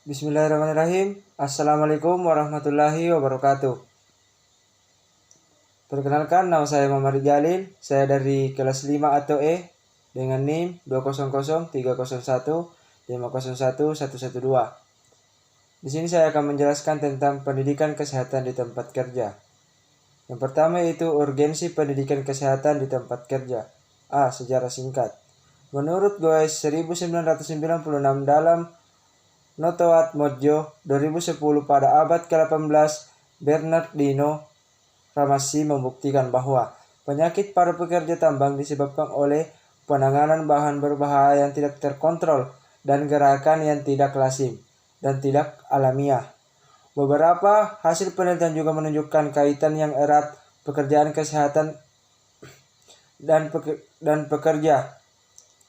Bismillahirrahmanirrahim. Assalamualaikum warahmatullahi wabarakatuh. Perkenalkan, nama saya Muhammad Jalil. Saya dari kelas 5 atau E dengan NIM 2003015011112. Di sini saya akan menjelaskan tentang pendidikan kesehatan di tempat kerja. Yang pertama yaitu urgensi pendidikan kesehatan di tempat kerja. A. Sejarah singkat. Menurut Goes 1996 dalam Notoat Modjo 2010 pada abad ke-18, Bernardino Ramassi membuktikan bahwa penyakit pada pekerja tambang disebabkan oleh penanganan bahan berbahaya yang tidak terkontrol dan gerakan yang tidak lazim dan tidak alamiah. Beberapa hasil penelitian juga menunjukkan kaitan yang erat pekerjaan kesehatan dan pekerja.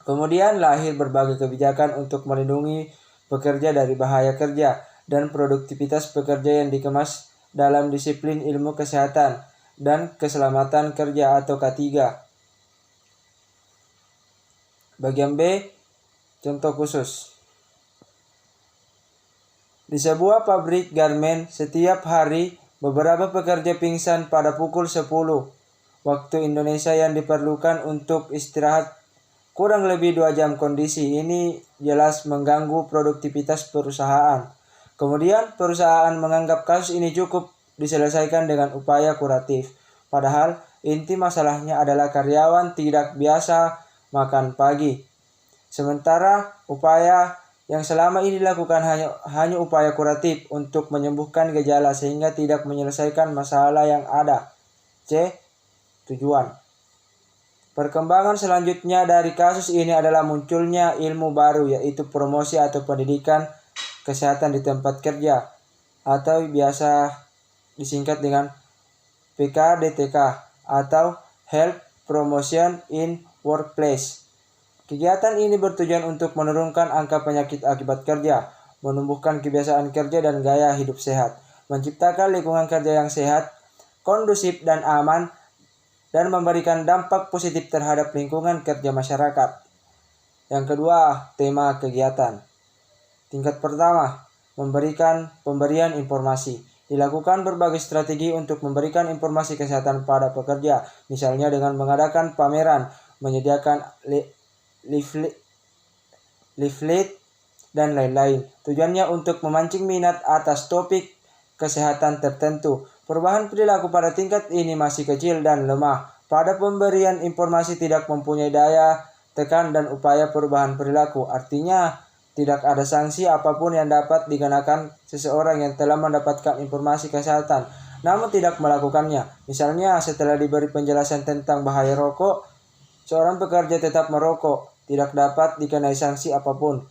Kemudian lahir berbagai kebijakan untuk melindungi pekerja dari bahaya kerja dan produktivitas pekerja yang dikemas dalam disiplin ilmu kesehatan dan keselamatan kerja atau K3. Bagian B, contoh khusus. Di sebuah pabrik garmen, setiap hari beberapa pekerja pingsan pada pukul 10 waktu Indonesia yang diperlukan untuk istirahat kurang lebih 2 jam. Kondisi ini jelas mengganggu produktivitas perusahaan. Kemudian perusahaan menganggap kasus ini cukup diselesaikan dengan upaya kuratif. Padahal inti masalahnya adalah karyawan tidak biasa makan pagi. Sementara upaya yang selama ini dilakukan hanya upaya kuratif untuk menyembuhkan gejala sehingga tidak menyelesaikan masalah yang ada. C. Tujuan. Perkembangan selanjutnya dari kasus ini adalah munculnya ilmu baru, yaitu promosi atau pendidikan kesehatan di tempat kerja atau biasa disingkat dengan PKDTK atau Health Promotion in Workplace. Kegiatan ini bertujuan untuk menurunkan angka penyakit akibat kerja, menumbuhkan kebiasaan kerja dan gaya hidup sehat, menciptakan lingkungan kerja yang sehat, kondusif dan aman, dan memberikan dampak positif terhadap lingkungan kerja masyarakat. Yang kedua, tema kegiatan. Tingkat pertama, pemberian informasi. Dilakukan berbagai strategi untuk memberikan informasi kesehatan pada pekerja, misalnya dengan mengadakan pameran, menyediakan leaflet, dan lain-lain. Tujuannya untuk memancing minat atas topik kesehatan tertentu. Perubahan perilaku pada tingkat ini masih kecil dan lemah. Pada pemberian informasi tidak mempunyai daya tekan dan upaya perubahan perilaku. Artinya, tidak ada sanksi apapun yang dapat dikenakan seseorang yang telah mendapatkan informasi kesehatan, namun tidak melakukannya. Misalnya, setelah diberi penjelasan tentang bahaya rokok, seorang pekerja tetap merokok, tidak dapat dikenai sanksi apapun.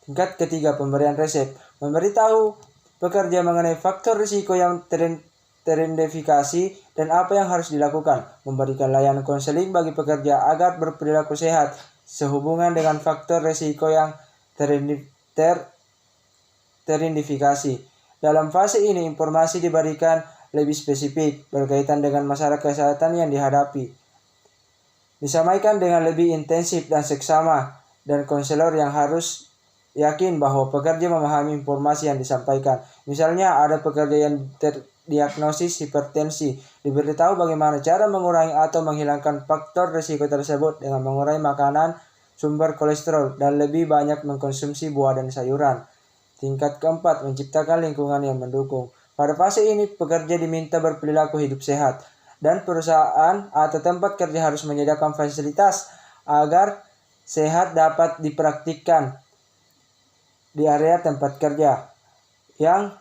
Tingkat ketiga, pemberian resep. Memberitahu pekerja mengenai faktor risiko yang teridentifikasi dan apa yang harus dilakukan. Memberikan layanan konseling bagi pekerja agar berperilaku sehat sehubungan dengan faktor risiko yang teridentifikasi. Dalam fase ini, informasi diberikan lebih spesifik berkaitan dengan masalah kesehatan yang dihadapi. Disampaikan dengan lebih intensif dan seksama, dan konselor yang harus yakin bahwa pekerja memahami informasi yang disampaikan. Misalnya ada pekerja yang terdiagnosis hipertensi, diberitahu bagaimana cara mengurangi atau menghilangkan faktor risiko tersebut dengan mengurangi makanan sumber kolesterol dan lebih banyak mengkonsumsi buah dan sayuran. Tingkat keempat, menciptakan lingkungan yang mendukung. Pada fase ini, pekerja diminta berperilaku hidup sehat, dan perusahaan atau tempat kerja harus menyediakan fasilitas agar sehat dapat dipraktikkan di area tempat kerja. Yang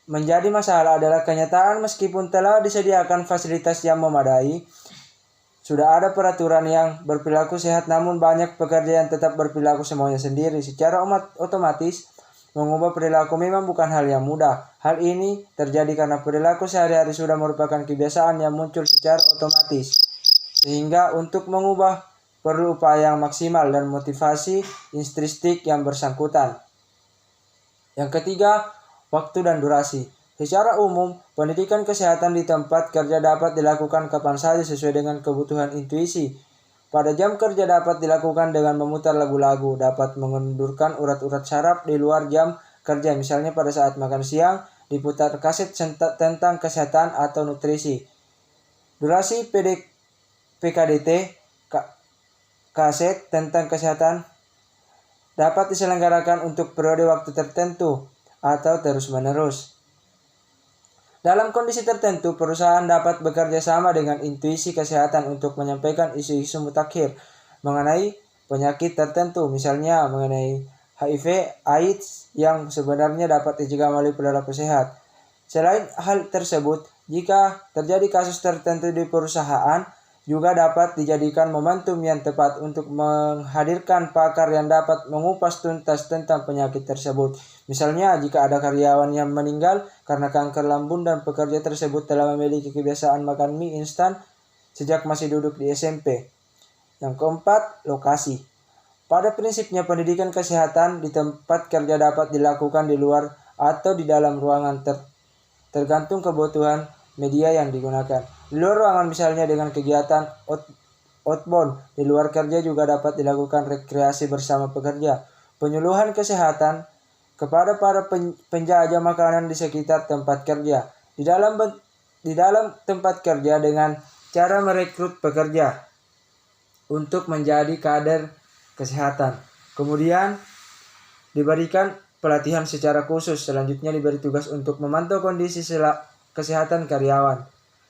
menjadi masalah adalah kenyataan meskipun telah disediakan fasilitas yang memadai, sudah ada peraturan yang berperilaku sehat, namun banyak pekerja yang tetap berperilaku semuanya sendiri. Secara otomatis, mengubah perilaku memang bukan hal yang mudah. Hal ini terjadi karena perilaku sehari-hari sudah merupakan kebiasaan yang muncul secara otomatis. Sehingga untuk mengubah perlu upaya yang maksimal dan motivasi intrinsik yang bersangkutan. Yang ketiga, waktu dan durasi. Secara umum, pendidikan kesehatan di tempat kerja dapat dilakukan kapan saja sesuai dengan kebutuhan intuisi Pada jam kerja dapat dilakukan dengan memutar lagu-lagu, dapat mengendurkan urat-urat saraf di luar jam kerja, misalnya pada saat makan siang, diputar kaset tentang kesehatan atau nutrisi. Durasi PKDT, kaset tentang kesehatan, dapat diselenggarakan untuk periode waktu tertentu atau terus-menerus. Dalam kondisi tertentu, perusahaan dapat bekerja sama dengan intuisi kesehatan untuk menyampaikan isu-isu mutakhir mengenai penyakit tertentu, misalnya mengenai HIV/AIDS yang sebenarnya dapat dicegah melalui perilaku sehat. Selain hal tersebut, jika terjadi kasus tertentu di perusahaan, juga dapat dijadikan momentum yang tepat untuk menghadirkan pakar yang dapat mengupas tuntas tentang penyakit tersebut. Misalnya, jika ada karyawan yang meninggal karena kanker lambung dan pekerja tersebut telah memiliki kebiasaan makan mie instan sejak masih duduk di SMP. Yang keempat, lokasi. Pada prinsipnya, pendidikan kesehatan di tempat kerja dapat dilakukan di luar atau di dalam ruangan tergantung kebutuhan media yang digunakan. Di luar ruangan misalnya dengan kegiatan outbound, di luar kerja juga dapat dilakukan rekreasi bersama pekerja. Penyuluhan kesehatan kepada para penjajah makanan di sekitar tempat kerja. Di dalam tempat kerja dengan cara merekrut pekerja untuk menjadi kader kesehatan. Kemudian diberikan pelatihan secara khusus. Selanjutnya diberi tugas untuk memantau kondisi kesehatan karyawan.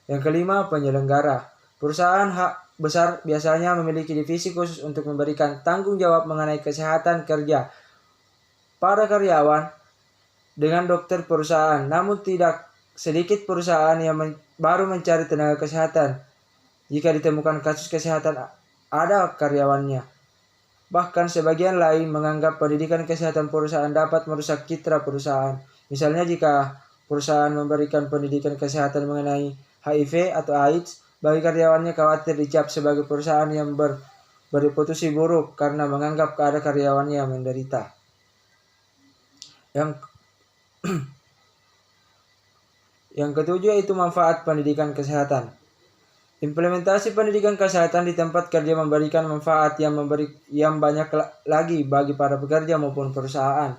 Yang kelima, penyelenggara. Perusahaan besar biasanya memiliki divisi khusus untuk memberikan tanggung jawab mengenai kesehatan kerja para karyawan dengan dokter perusahaan. Namun tidak sedikit perusahaan yang baru mencari tenaga kesehatan jika ditemukan kasus kesehatan ada karyawannya. Bahkan sebagian lain menganggap pendidikan kesehatan perusahaan dapat merusak citra perusahaan. Misalnya jika perusahaan memberikan pendidikan kesehatan mengenai HIV atau AIDS, bagi karyawannya khawatir dicap sebagai perusahaan yang bereputasi buruk karena menganggap ada karyawannya yang menderita. Yang ketujuh itu manfaat pendidikan kesehatan. Implementasi pendidikan kesehatan di tempat kerja memberikan manfaat yang banyak lagi bagi para pekerja maupun perusahaan.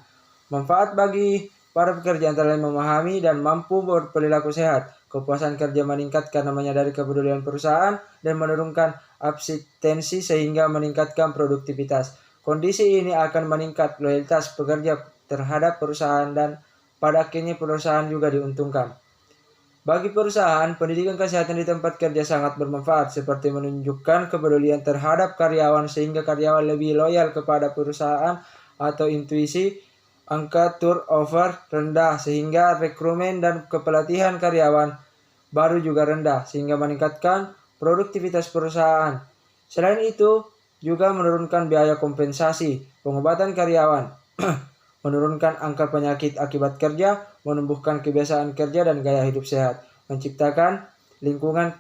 Manfaat bagi para pekerja antara lain memahami dan mampu berperilaku sehat. Kepuasan kerja meningkat karena menyadari kepedulian perusahaan dan menurunkan absensi sehingga meningkatkan produktivitas. Kondisi ini akan meningkat loyalitas pekerja terhadap perusahaan dan pada akhirnya perusahaan juga diuntungkan. Bagi perusahaan, pendidikan kesehatan di tempat kerja sangat bermanfaat seperti menunjukkan kepedulian terhadap karyawan sehingga karyawan lebih loyal kepada perusahaan atau intuisi angka turnover rendah sehingga rekrutmen dan kepelatihan karyawan baru juga rendah sehingga meningkatkan produktivitas perusahaan. Selain itu, juga menurunkan biaya kompensasi pengobatan karyawan, menurunkan angka penyakit akibat kerja, menumbuhkan kebiasaan kerja dan gaya hidup sehat, menciptakan lingkungan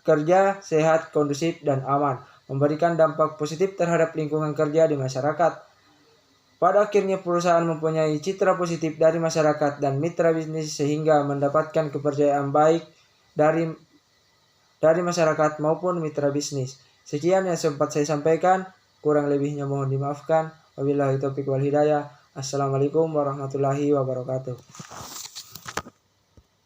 kerja sehat, kondusif dan aman, memberikan dampak positif terhadap lingkungan kerja di masyarakat. Pada akhirnya perusahaan mempunyai citra positif dari masyarakat dan mitra bisnis sehingga mendapatkan kepercayaan baik dari masyarakat maupun mitra bisnis. Sekian yang sempat saya sampaikan, kurang lebihnya mohon dimaafkan. Wabillahi taufiq wal hidayah. Assalamualaikum warahmatullahi wabarakatuh.